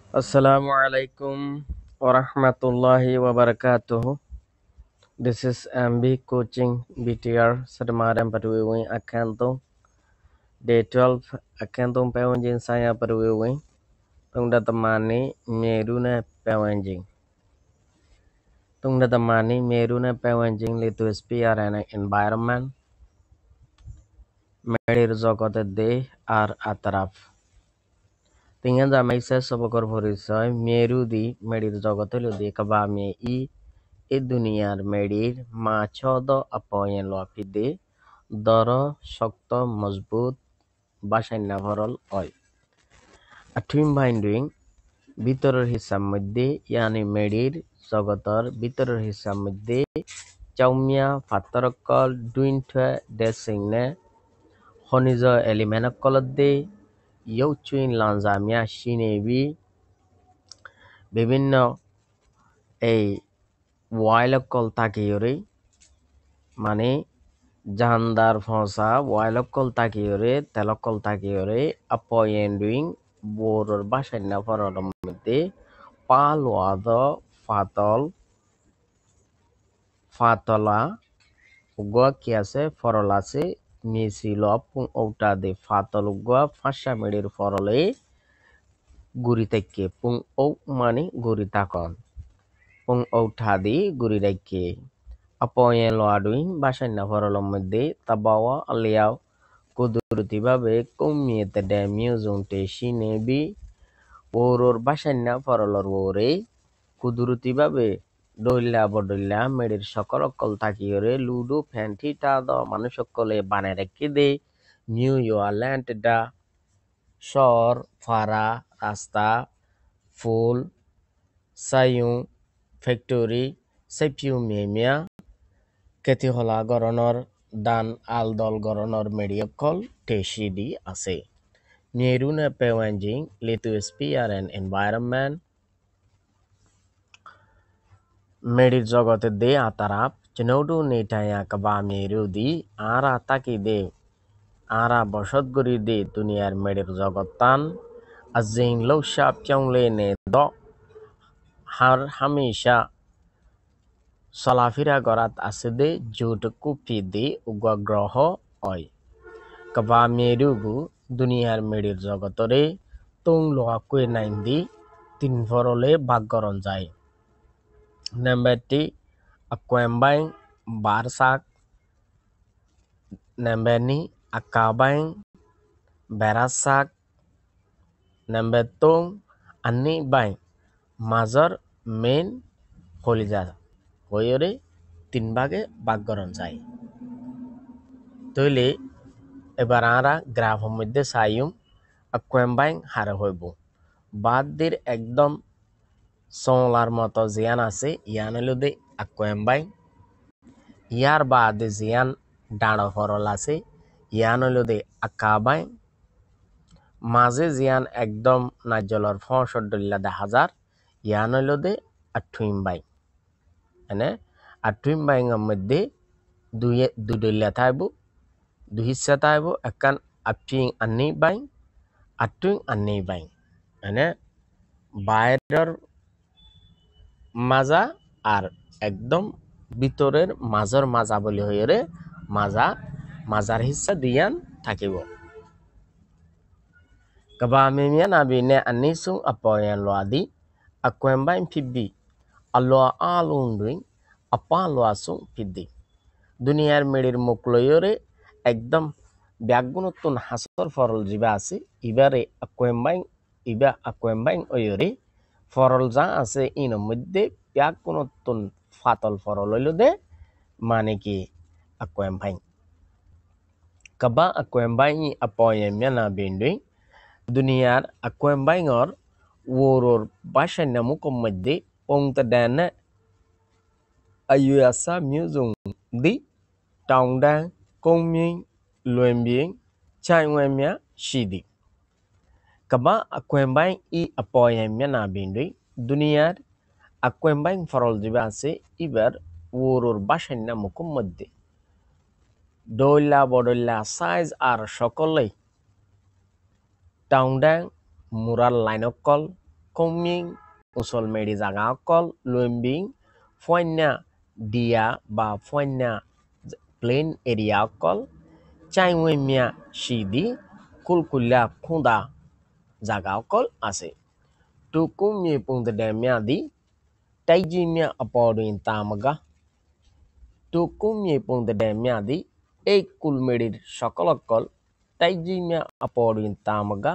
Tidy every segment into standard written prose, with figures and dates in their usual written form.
Assalamu alaikum wa rahmatullahi wa barakatuh. This is MB Coaching BTR Sadamaran Paduwi Akantung. Day 12 Akantung Pewanjing saya Paduwi. Tungda temani Meruna Pewanjing. Tungda temani Meruna Pewanjing litu SPR and environment. Medir Zokote Day আর আতরাফ তিঙা জামাইছে সবকর পরিচয় মেরুদি মেডির জগতে লুদি কবা মে ই দুনিয়ার মেডির মাছদ আপয়েন লফিদে দর শক্ত মজবুত বাসাইনা ভরল হয় আঠুইম বাইন্ডুইং ভিতরের হিসাব মধ্যে ইয়ানি মেডির জগতর ভিতরের হিসাব মধ্যে চাউমিয়া ফাতরকল ডুইন্ট ডেসিংনে খনিজ এলিমেন্টকল দে ইয়ৌচুইন লাঞ্জামিয়া সিনেবি বিভিন্ন এই ওয়াইলকল তাকিয়রে মানে জাহানদার ফসা ওয়াইলকল তাকিয়রে তেলকল তাকিয়রে আপয়েন্ডুইং বোরর বাসাইনা ফরর মধ্যে পাল ওয়াদ ফাতলা উগা কি আছে ফরল আছে মিছিল পুং ঔটা দে ফাতল উগা ফাঁসা মেডির ফরলে গুড়ি থেকে পুং ঔ মানে গুড়ি তাকন পুং ঔঠা দি গুড়ি রেখে আপয়েন লোয়াডুইং বাসাইনা ফরলের মধ্যে তাবাওয়া আলিয়াও কুদরতিভাবে কমিয়েতে দে মিউজুংটে সিনেবি ওরোর বাসাইনা ফরলর ওরে কুদরতিভাবে ডইলা বডইলা মেডির সকল অকল তাকিয়রে লুডো ফ্যান্টিটা দ মানুষ সকলে বানায় রেখে দে নিউ ইয়র্ল্যান্ড ডা শহর ফারা রাস্তা ফুল সায়ুং ফ্যাক্টরি সেপিউ মেমিয়া কেতিহলা গরনর দান আলদল গরনর মেডিয়কল টেসিডি আছে মেরুনে পেওয়াঞ্জিং লিটু স্পিয়ার এন্ড এনভায়রনমেন্ট মেডির জগতে দে আতারাপ চিনৌডু নেটায়া কবা মেরু দি আরা তাকি দে আরা বসত গরি দে দুনিয়ার মেডির জগৎ তান আজিং লৌসা পিয়ংলে নে দ হার হামেশা চলাফিরা গরাত আছে দে জুট কুপি দে উগা গ্রহ হয় কবা মেরুগু দুনিয়ার মেডির জগতরে তুং লোয়া কুয়ে নাইন দি তিন ফরলে বাগরন যায় নেম্বারটি aquembang barsak nembeni akabang berasak nembetong ani bang মাজর মেন হলিজা হইরে তিন ভাগে ভাগ করন যায় তইলে এবার আরা গ্রাফ মধ্যে সাইম aquembang হারে হইব বাদ দের একদম সোলার মতো জিয়ান আছে ইয়ান হইল দে aquembang ইয়ার বাদে জিয়ান ডাঁড় ফরল আছে ইয়ান হইল দে আকাবাই মাঝে জিয়ান একদম নাজ্জলর ফসডল্লা দেখা যার ইয়ান হইল দে আঠুইমবাই এনে আঠুইমবাই এর মধ্যে দুডল্লা থাকব দুই হিসা থাকব একান আঠুইং আন্নি বাই আঠুইং আন্নি বাই এনে বাইরের মাজা আর একদম ভিতরের মাজর মাজা বলি হইরে মাজার হিসা দিয়ান থাকিব কবা মেমিয়া নাবিনে আনিসুং apoyan loadi aquembang pibbi allo alundui apa loasung piddi দুনিয়ার মেডির মুখ লইরে একদম ব্যাগুণতুন হাসর ফরল জিবা আছে aquembang ওইরে ফরল যা আছে ইন মধ্যে ব্যাগুণতুন ফাতল ফরল হইল দে মানে কি aquembang kaba aquembang apoyan mena bindui দুনিয়ার aquembangor woror বাসাইনা মুকম মধ্যে পংতা দেনে ayuasa miuzung di taungdang kongming luembing chaiwemya shidi kaba aquembang I apoyemya na bindui দুনিয়ার aquembang farol jiba আছে ইবার woror বাসাইনা মুকম মধ্যে দইলা বডইলা সাইজ আর সকলেই টাউন্ডাং mural লাইনকল kongming usol medi jaga okol luimbing foina dia ba foina plain area okol chaimwemia shidi kulkulla khunda jaga okol ase tukumye pungdemya di taijimya apodin tamaga tukumye pungdemya di এই কুলমেডির সকল অকল তাইজিমিয়া আপরিন তামগা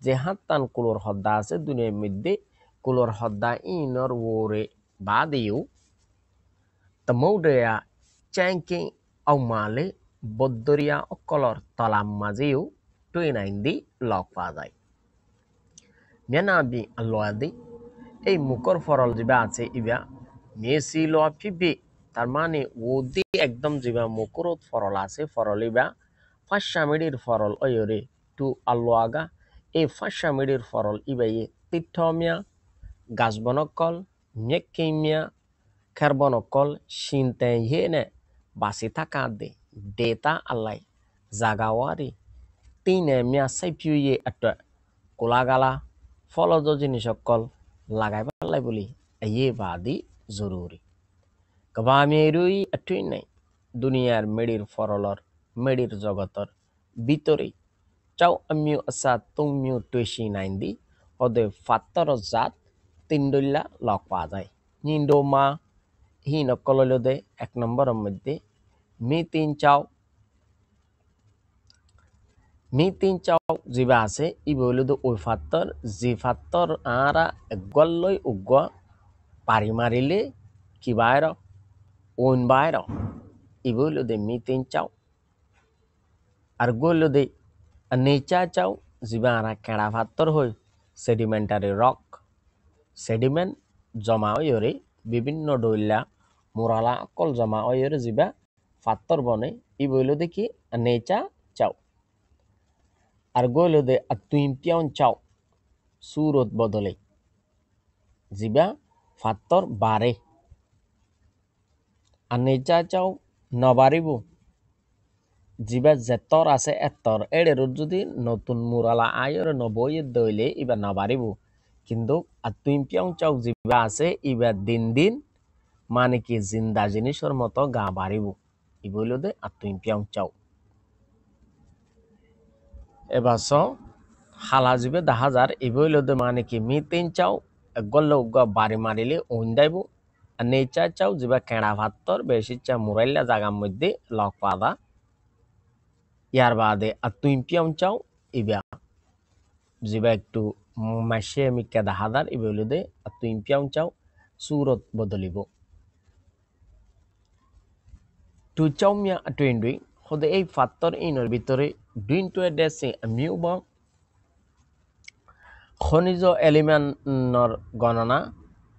যে হাত্তান কুলোর হদ্দা আছে দুনিয়ার মধ্যে কুলোর হদ্দা ইনর ওরে বাদিও তমৌডয়া চ্যাংকিং আউমালে বদ্দরিয়া অকলর তলাম মাঝেও টুইনাইন দি লক পাওয়া যায় মেনাবি আল্লাদি এই মুকর ফরল যেবা আছে ইবা মেসি ল ফিবি তার মানে ওদি একদম যেবা মুকরত ফরল আছে ফরল ইবা ফাঁসা মিডির ফরল অয়রে টু আল্লাগা এই ফাঁসা মিডির ফরল ইবাই তিঠমিয়া গাছবনকল মেকিমিয়া খেরবনকল সিনতে হেনে বাসি থাকা দে ডেটা আল্লাই জাগাওয়ারি তিনে মিয়া সাইপিউয়ে একটা কোলাগালা ফলজ জিনিস সকল লাগাই পারলাই বলি এই বাদি জরুরি কবামেরুই আটুই নাই দুনিয়ার মেডির ফরলর মেডির জগতর ভিতরে চাও আমিও আসা তুমিও টুয়েশি নাইন দি ওদের ফাত্তর জাত তিনডল্লা লক পাওয়া যায় নিন্ডো মা হি নকলদে এক নম্বরের মধ্যে মি তিন চাও জিবা আছে ইবে হইল ওই ফাত্তর যে ফাত্তর আরা গল্লই উগ্গ পারি মারিলে কি বাইর ওন বাইর ইবে হইল মি তিন চাও আর গইল নেচা চাও জিবা আরা কেড়া ফাত্তর হই সেডিমেন্টারি রক সেডিমেন্ট জমা হইরে বিভিন্ন ডইলা মোরালা অকল জমা হইরে জিবা ফাত্তর বনে ইবে হইল কি নেচা চাও আর গইল তুইম পিয়ন চাও সুরত বদলে জিবা ফাত্তর বারে আর নেচা চাও নবারিব জিবা যেতর আছে এতর এড়ের যদি নতুন মুরালা আয়র নবই দইলে ইবা নবারিব কিন্তু আর তুইম পিয়ন চাও জিবা আছে ইবা দিন দিন মানে কি জিন্দা জিনিসের মতো গা বাড়িব ই বইল আর তুইম পিয়ন চাও এবার হালা যাবে 10,000 ইবইল মানে কি মি তিন চাও গল্ল বাড়ি মারিলে ওন দাইব আর নেচা চাও যা কেড়া ভাত্তর বেশি চা মুরাইলা জাগার মধ্যে লক পাদা ইয়ার বাদে আর তুই পিয়ম চাও ইবা যা একটু মাসে মিকা 10,000 ইবইল আর তুই পিয়ম চাও সুরত বদলিব তুই চাও মিয়া টুইন্ডুই হদে এই ফাত্তর ইনর ভিতরে ডুইন টু ডেসে মিউব খনিজ এলিমেন্টর গণনা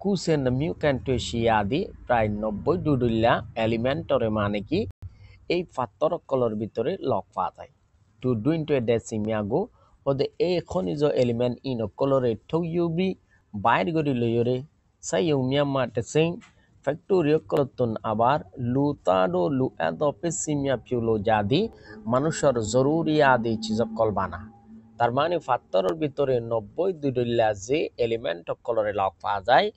কুসেন মিউক্যান্টেশিয়া আদি প্রায় 90 ডুডুল্লা এলিমেন্টরে মানে কি এই ফাত্তর কলর ভিতরে লক পাওয়া যায় টু ডুইন টু ডেসিমিয়াগো ওদের এই খনিজ এলিমেন্ট ইন কলরে ঠৌইউবি বাইর গড়ি লইরে সাইউ মিয়ামা টেসিং ফ্যাক্টরিও কলতুন আবার লুতাডো লুএদো পেসিমিয়া পিউলো জাদি মানুষের জরুরি আদি চিজকল বানা তার মানে ফাত্তরের ভিতরে 90 দুইডল্লা যে এলিমেন্ট কলরে লক পাওয়া যায়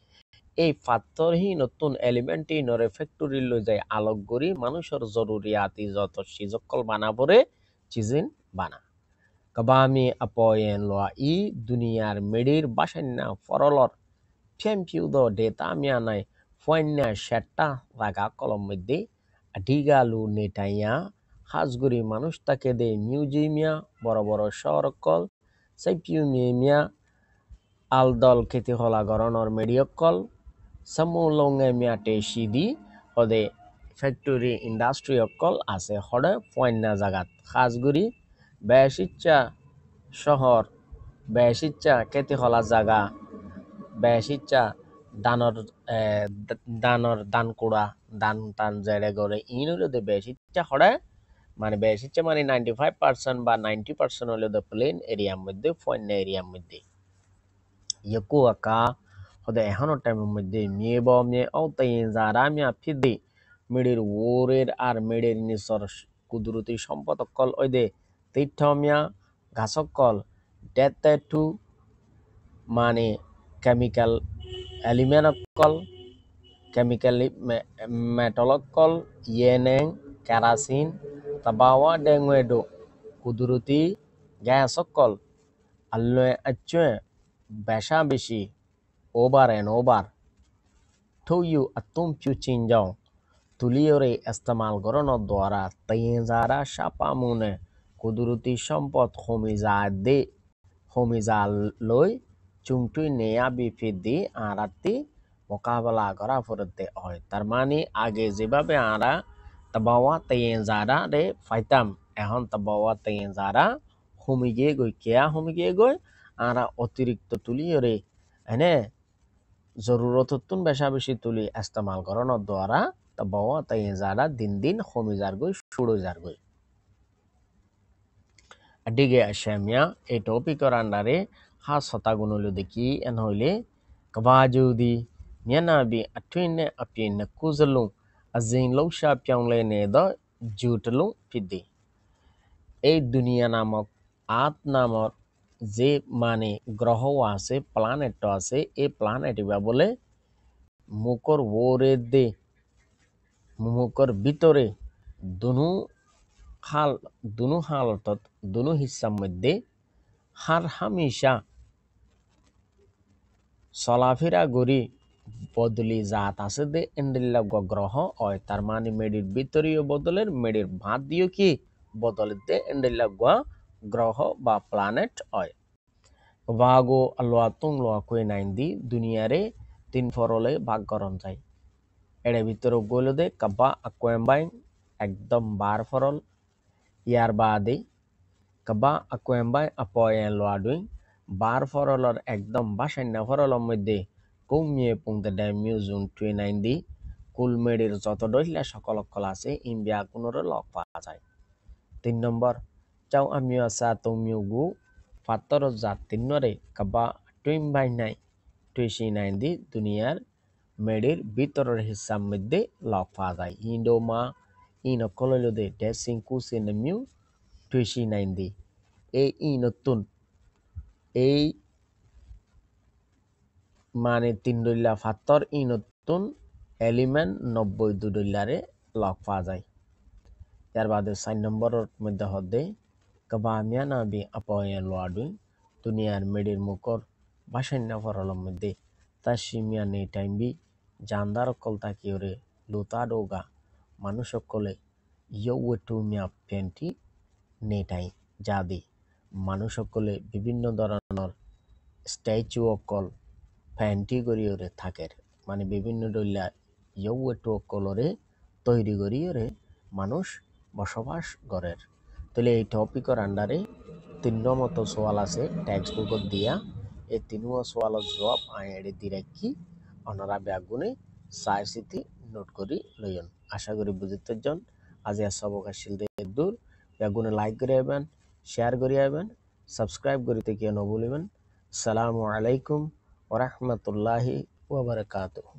এই ফাত্তরহীন নতুন এলিমেন্ট নরে ফ্যাক্টরি লই যায় আলোক গড়ি মানুষের জরুরিয়াতি যত সিজকল বানাবরে চিজিন বানা কবামি আপয়েন লোয়া ই দুনিয়ার মেডির বাসান্না ফরলর ফেমপিউদ ডেটা মিয়া নাই ফয়না শেটটা লাগা কলম মধ্যে ডিগালু নেটাইয়া হাজগুড়ি মানুষ তাকে দে মিউজিমিয়া বড় বড় শহরকল সাইপিউমিয়া আলদল খেতে হলা গরনর মেডিয়কল সামুলঙ্গে মিয়া টেশিদি হদে ফ্যাক্টরি ইন্ডাস্ট্রি অকল আছে হরে ফয়না জাগাত হাজগুড়ি বেশিচ্ছা শহর বেশিচ্ছা খেতে হলা জাগা বেশিচ্ছা দানর দানকুড়া দান টান জেড়ে গড়ে ইন হইলে বেশিচ্ছা হরে মানে বেশিচ্ছা মানে 95% বা 90% হইলে প্লেন এরিয়ার মধ্যে ফয়না এরিয়ার মধ্যে ইয়কু আকা হদে এখনো টাইমের মধ্যে মেয়ে ব মেয়ে ও তাই যারা মিয়া ফিদে মেডের ওরের আর মেডের নিসর কুদরতি সম্পদ কল ওই দে তীর্থমিয়া ঘাসকল ডেতে টু মানে chemical element kol chemical metal kol yeneng kerosene tabawa dengwedo kuduruti gas kol alloy achwe besha beshi over and over to you atum pyu chinjong তুলিওরে ইস্তেমাল করানোর দ্বারা তেজারা সাপামুনে কুদরতি সম্পদ হমিজা লই চুংটুই নেয়া বিফিদি আরাতি মোকাবেলা করা পড়তে হয় তার মানে আগে যেভাবে আরা তাবাওয়া তেজারা রে ফাইতাম এখন তাবাওয়া তেজারা হমিগে গই কেয়া হমিগে গই আরা অতিরিক্ত তুলিওরে এনে জরুরততুন বেশা বেশি তুলি ইস্তেমাল করানোর দ্বারা tabawa tayenzada din homi zargoi shudo zargoi adige ashamya এই টপিকর আন্ডারে হা সতাগুনলো দেখি এন হইলে কবাজুদি নিয়ানাবি আটুইনে আপিনে কুজলু আজিন লৌশা পিয়াংলে নে দ জুটলু ফিদি এই দুনিয়া নামক আত নামক যে মানে গ্রহ আছে প্ল্যানেট আছে এই প্ল্যানেট বলে মুকর ওরে দে মুমুকর ভিতরে দুনু হালতত দুনু হিস্সার মধ্যে হার হামেশা চলাফেরা গড়ি বদলি জাত আছে দে এন্ডিল্লা গ্রহ হয় তার মানে মেডির ভিতরীয় বদলের মেডির ভাত দিও কি বদলতে এন্ডিল্লা গ্রহ বা প্ল্যানেট হয় বাগো আলোয়া তুং লোয়া কুয়ে নাইন দি দুনিয়ারে তিন ফরলে ভাগ করন যায় এড়ে ভিতরে গলে দে কাব্বা আকুয়াম্বাই একদম বার ফরল ইয়ার বাদে কাব্বা আকুয়াম্বাই আপয়েন লোয়াডুই বার ফরলর একদম বাসান্য ফরলর মধ্যে কৌমিয়ে পুংতে ড্যামিউ জুন 29 দি কুলমেডির যত দইলা সকল অক্ষল আছে ইন্ডিয়া কোনোরে লক পাওয়া যায় 3 নম্বর চাও আমিও আসা তুমিও গু ফাতর জাত তিনরে কাব্বা টুইম্বাই নাই 29 দি দুনিয়ার মেডির ভিতরের হিসার মধ্যে লক পাওয়া যায় ইন্ডোমা ইনকললদে ডেসিং কুসিন মিউ 29 দি এই নতুন এই মানে তিন ডইলা ফাতর নতুন এলিমেন্ট 92 ডলারে লক পাওয়া যায় এর বাদে 4 নম্বরের মধ্যে হদে কবামিয়া নাবি আপয়েন লোয়াডুই দুনিয়ার মেডির মুকর বাসান্য ফরলর মধ্যে তাসিমিয়া নেই টাইমবি জানদার কল তাকিওরে লুতা ডোগা মানুষ সকলে ইয়ুটুমিয়া পেন্টি নেটাই জাদি মানুষ সকলে বিভিন্ন ধরনের স্ট্যাচু অকল ফ্যান্টি করিওরে থাকের মানে বিভিন্ন ডইলা ইয়ুটু অকলরে তৈরি করিওরে মানুষ বসবাস করের তাহলে এই টপিকর আন্ডারে তিন মতো সোয়াল আছে টেক্সট বুকত দিয়া এই তিনও সোয়ালের জবাব আইডি দি রাখি অনারা ব্যাগুনে চাই চিতি নোট করি লইন আশা করি বুঝিতে জন আজি সবকাশীল দূর ব্যাগুনে লাইক করে আইবেন শেয়ার করে আইবেন সাবস্ক্রাইব করিতে কেউ নভুলিবেন আসসালামু আলাইকুম ওয়া রাহমাতুল্লাহি ওয়া বারাকাতুহু